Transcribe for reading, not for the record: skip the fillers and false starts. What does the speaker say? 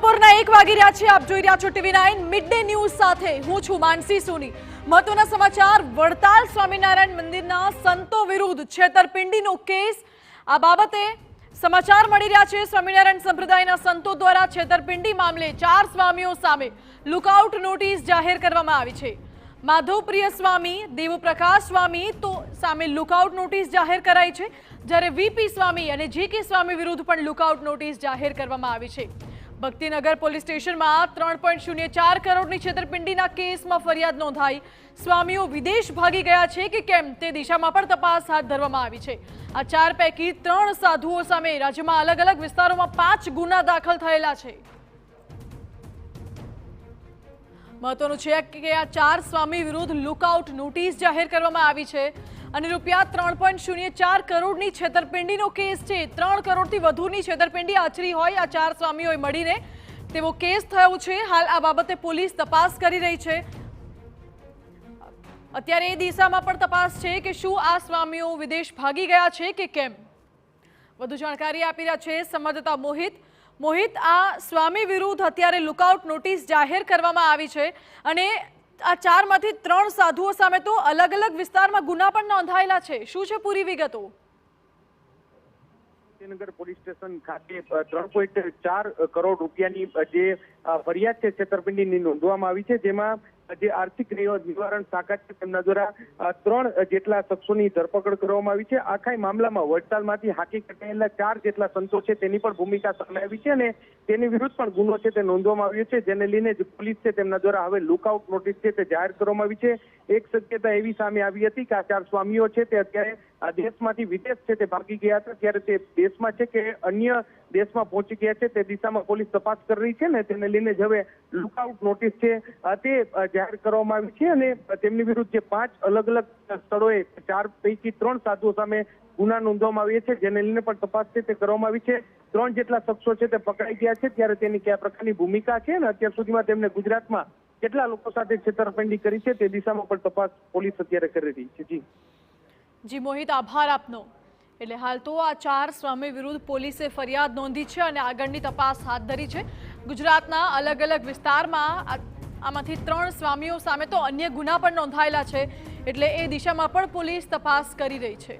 બપોરના 1 વાગી રહ્યા છે। આપ જોઈ રહ્યા છો TV9 મિડ ડે ન્યૂઝ સાથે હું છું માનસી સોની। મહત્વના સમાચાર વડતાલ સ્વામિનારાયણ મંદિરના સંતો વિરુદ્ધ છેતરપિંડીનો કેસ। આ બાબતે સમાચાર મળી રહ્યા છે। સ્વામિનારાયણ સંપ્રદાયના સંતો દ્વારા છેતરપિંડી મામલે 4 સ્વામીઓ સામે લુકઆઉટ નોટિસ જાહેર કરવામાં આવી છે। માધવપ્રિય સ્વામી, દેવપ્રકાશ સ્વામી તો સામે લુકઆઉટ નોટિસ જાહેર કરાઈ છે, જ્યારે વીપી સ્વામી અને જીકે સ્વામી વિરુદ્ધ પણ લુકઆઉટ નોટિસ જાહેર કરવામાં આવી છે। ભક્તિનગર પોલીસ સ્ટેશનમાં 3.04 કરોડની છેતરપિંડીના કેસમાં ફરિયાદ નોંધાઈ। સ્વામીઓ વિદેશ ભાગી ગયા છે કે કેમ તે દિશામાં પણ તપાસ હાથ ધરવામાં આવી છે। આ 4 પૈકી 3 સાધુઓ સામે રાજ્યમાં અલગ અલગ વિસ્તારોમાં 5 ગુના દાખલ થયેલા છે। મહત્વનું છે કે આ 4 સ્વામી વિરુદ્ધ લુકઆઉટ નોટિસ જાહેર કરવામાં આવી છે અને રૂપિયા 3.04 કરોડની છેતરપિંડીનો કેસ છે। 3 કરોડથી વધુની છેતરપિંડી આચરી હોય આ 4 સ્વામીઓએ મળીને તેવો કેસ થયો છે। હાલ આ બાબતે પોલીસ તપાસ કરી રહી છે। અત્યારે એ દિશામાં પણ તપાસ છે કે શું આ સ્વામીઓ વિદેશ ભાગી ગયા છે કે કેમ। વધુ જાણકારી આપી રહ્યા છે સંવાદદાતા મોહિત, આ સ્વામી વિરુદ્ધ અત્યારે લુકઆઉટ નોટિસ જાહેર કરવામાં આવી છે અને આ 4માંથી 3 સાધુઓ સામે તો અલગ અલગ વિસ્તારમાં ગુના પણ નોંધાયેલા છે। શું છે પૂરી વિગતો? ભક્તિનગર પોલીસ સ્ટેશન ખાતે 3.4 કરોડ રૂપિયાની જે ફરિયાદ છે છેતરપિંડીની નોંધવામાં આવી છે, જેમાં જે આર્થિક નિવારણ શાખા છે તેમના દ્વારા 3 જેટલા શખ્સોની ધરપકડ કરવામાં આવી છે। આખા મામલામાં વડતાલમાંથી હાકી કટાયેલા 4 જેટલા સંતો છે તેની પણ ભૂમિકા સામે આવી છે અને તેની વિરુદ્ધ પણ ગુનો છે તે નોંધવામાં આવ્યો છે, જેને લઈને પોલીસ છે તેમના દ્વારા હવે લુકઆઉટ નોટિસ છે તે જાહેર કરવામાં આવી છે। એક શક્યતા એવી સામે આવી હતી કે આ 4 સ્વામીઓ છે તે અત્યારે આ દેશમાંથી વિદેશ છે તે ભાગી ગયા હતા, ત્યારે તે દેશમાં છે કે અન્ય દેશમાં પહોંચી ગયા છે તે દિશામાં પોલીસ તપાસ કરી રહી છે ને તેને લઈને જ હવે લુકઆઉટ નોટિસ છે તે જાહેર કરવામાં આવી છે અને તેમની વિરુદ્ધ જે 5 અલગ અલગ સ્થળોએ 4 પૈકી 3 સાધુઓ સામે ગુના નોંધવામાં આવ્યા છે, જેને લઈને પણ તપાસ છે તે કરવામાં આવી છે। 3 જેટલા શખ્સો છે તે પકડાઈ ગયા છે, ત્યારે તેની કયા પ્રકારની ભૂમિકા છે અને અત્યાર સુધીમાં તેમને ગુજરાતમાં કેટલા લોકો સાથે છેતરપિંડી કરી છે તે દિશામાં પણ તપાસ પોલીસ અત્યારે કરી રહી છે। જી મોહિત, આભાર આપનો। એટલે હાલ તો આ 4 સ્વામી વિરુદ્ધ પોલીસે ફરિયાદ નોંધી છે અને આગળની તપાસ હાથ ધરી છે। ગુજરાતના અલગ અલગ વિસ્તારમાં આમાંથી 3 સ્વામીઓ સામે તો અન્ય ગુના પણ નોંધાયેલા છે, એટલે એ દિશામાં પણ પોલીસ તપાસ કરી રહી છે।